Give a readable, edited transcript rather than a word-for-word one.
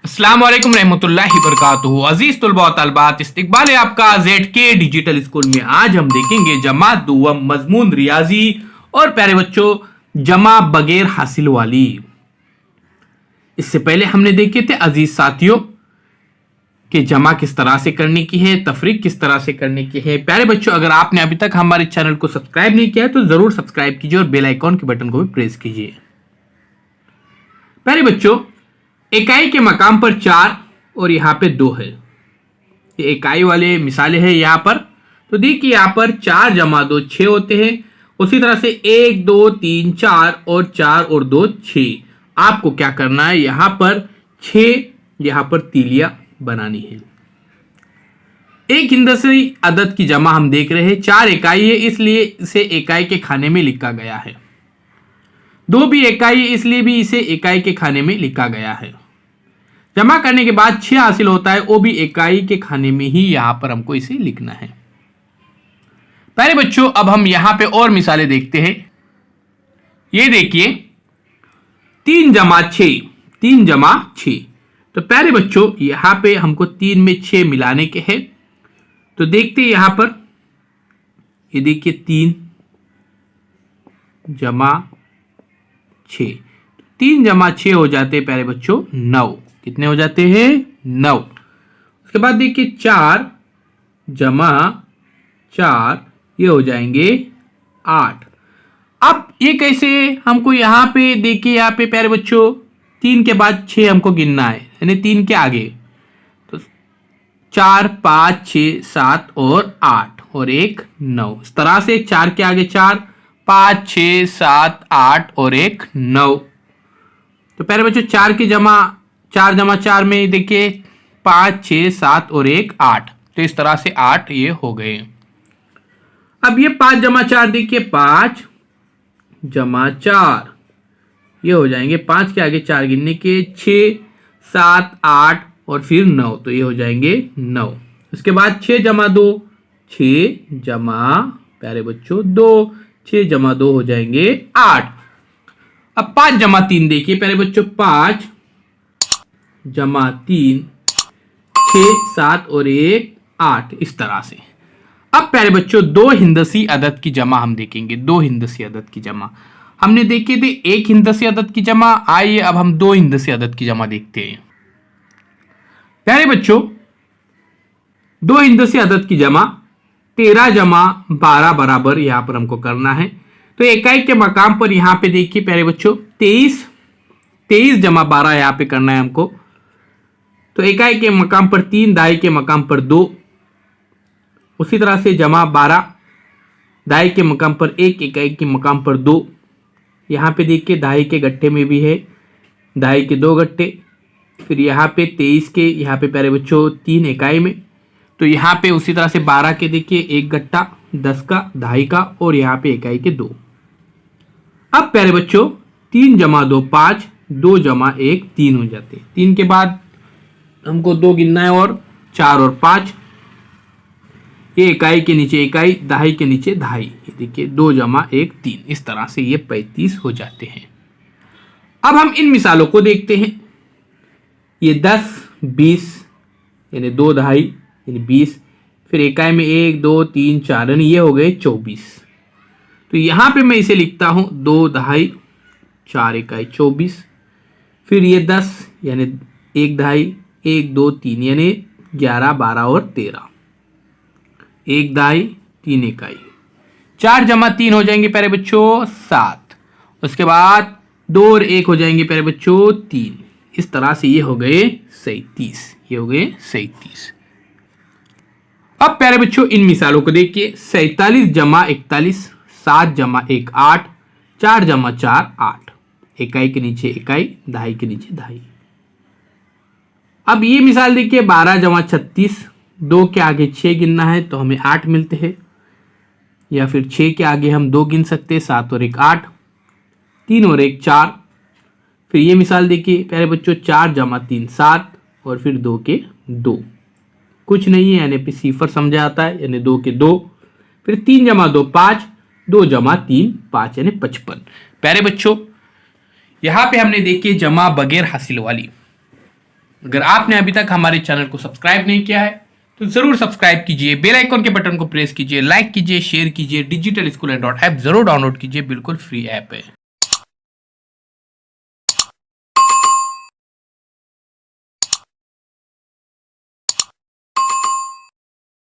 अस्सलाम वालेकुम रहमतुल्लाहि बरकातुहू। अजीज तुलबा व तलबात, इस्तकबाल है आपका ZK डिजिटल स्कूल में। आज हम देखेंगे जमात दुआम मजमून रियाजी और प्यारे बच्चों जमा बगैर हासिल वाली। इससे पहले हमने देखे थे अजीज साथियों कि जमा किस तरह से करने की है, तफरीक किस तरह से करने की है। प्यारे बच्चों, अगर आपने अभी तक हमारे चैनल को सब्सक्राइब नहीं किया है तो जरूर सब्सक्राइब कीजिए और बेल आइकॉन के बटन को भी प्रेस कीजिए। प्यारे बच्चों, इकाई के मकाम पर 4 और यहाँ पे 2 है। ये इकाई वाले मिसालें हैं यहाँ पर। तो देखिए यहाँ पर 4 जमा 2 6 होते हैं। उसी तरह से 1 2 3 4 और 4 और 2 6। आपको क्या करना है, यहाँ पर 6 यहाँ पर तीलियां बनानी है। एक हिंदसी अदद की जमा हम देख रहे हैं। 4 इकाई है इसलिए इसे इकाई के खाने में लिखा गया है। 2 भी इकाई इसलिए भी इसे इकाई के खाने में लिखा गया है। जमा करने के बाद 6 हासिल होता है, वो भी इकाई के खाने में ही यहां पर हमको इसे लिखना है। प्यारे बच्चों, अब हम यहां पे और मिसालें देखते हैं। ये देखिए 3 जमा 6, 3 जमा 6। तो प्यारे बच्चों, यहां पे हमको 3 में 6 मिलाने के हैं। तो देखते हैं यहां पर, ये देखिए 3 जमा 6, 3 जमा 6 हो जाते हैं प्यारे बच्चों 9। कितने हो जाते हैं? 9। उसके बाद देखिए 4 जमा 4, ये हो जाएंगे 8। अब ये कैसे, हमको यहां पे देखिए, यहाँ पे प्यारे बच्चों 3 के बाद 6 हमको गिनना है, यानी 3 के आगे। तो 4 5 6 7 और 8 और 1 9। इस तरह से 4 के आगे 4 5 6 7 8 और 1 9। तो प्यारे बच्चों 4 जमा 4 में देखिए 5 6 7 और 1 8। तो इस तरह से 8 ये हो गए। अब ये 5 जमा 4 देखिए 5 जमा 4, ये हो जाएंगे 5 के आगे 4 गिनने के 6 7 8 और फिर 9। तो ये हो जाएंगे 9। उसके बाद 6 जमा 2 6 जमा प्यारे बच्चों 2, 6 जमा 2 हो जाएंगे 8। अब 5 जमा 3 देखिए प्यारे बच्चों 5 जमा 3 6 7 और 1 8। इस तरह से अब प्यारे बच्चों 2 हिंदसी अदद की जमा हम देखेंगे। 2 हिंदसी अदद की जमा हमने देखे थे, 1 हिंदसी अदद की जमा। आइए अब हम 2 हिंदसी अदद की जमा देखते हैं। प्यारे बच्चों 2 हिंदसी अदद की जमा 13 जमा 12 बराबर यहां पर हमको करना है। तो इकाई के मकाम पर यहां पे देखिए प्यारे बच्चों 23 जमा 12 यहां पे करना है हमको। तो इकाई के मकाम पर 3, दाई के मकाम पर 2। उसी तरह से जमा 12, दाई के मकाम पर 1, इकाई के मकाम पर 2। यहाँ पे देखिए दाई के गट्ठे में भी है, दाई के 2 गट्ठे। फिर यहाँ पे 23 के, यहाँ पे प्यारे बच्चों 3 इकाई में। तो यहाँ पे उसी तरह से 12 के देखिए 1 गट्टा, 10 का, दाई का और यहाँ पे इकाई के 2। अब प्यारे बच्चों 3 जमा 2 5, 2 जमा 1 3 हो जाते हैं। 3 के बाद हमको 2 गिनना है और 4 और 5। ये इकाई के नीचे इकाई, दहाई के नीचे दहाई। ये देखिए 2 जमा 1 3। इस तरह से ये 35 हो जाते हैं। अब हम इन मिसालों को देखते हैं। ये 10 20 यानी 2 दहाई यानी 20। फिर इकाई में 1 2 3 4 यानी ये हो गए 24। तो यहां पे मैं इसे लिखता हूं 2 दहाई 4 इकाई 24। फिर ये 10 यानी 1 दहाई 1 2 3 यानी 11 12 और 13। 1 दहाई 3 इकाई, 4 जमा 3 हो जाएंगे प्यारे बच्चों 7। उसके बाद 2 और 1 हो जाएंगे प्यारे बच्चों 3। इस तरह से ये हो गए 37। ये हो गए 37। अब प्यारे बच्चों इन मिसालों को देखिए। 47 जमा 41, 7 जमा 1 8, 4 जमा 4 8। इकाई के नीचे इकाई, दहाई के नीचे दहाई। अब ये मिसाल देखिए 12 जमा 36, 2 के आगे 6 गिनना है तो हमें 8 मिलते हैं। या फिर 6 के आगे हम 2 गिन सकते हैं, 7 और 1 8, 3 और 1 4। फिर ये मिसाल देखिए प्यारे बच्चों 4 जमा 3 7 और फिर 2 के 2। कुछ नहीं है यानी सिफर समझा आता है, यानी 2 के 2। फिर 3 जमा 2 5, 2 जमा 3 5 यानी 55। प्यारे बच्चों यहां पे हमने देखी जमा बगैर हासिल वाली। अगर आपने अभी तक हमारे चैनल को सब्सक्राइब नहीं किया है तो जरूर सब्सक्राइब कीजिए, बेल आइकन के बटन को प्रेस कीजिए, लाइक कीजिए, शेयर कीजिए, डिजिटल स्कूल एंड ऐप जरूर डाउनलोड कीजिए, बिल्कुल फ्री ऐप है।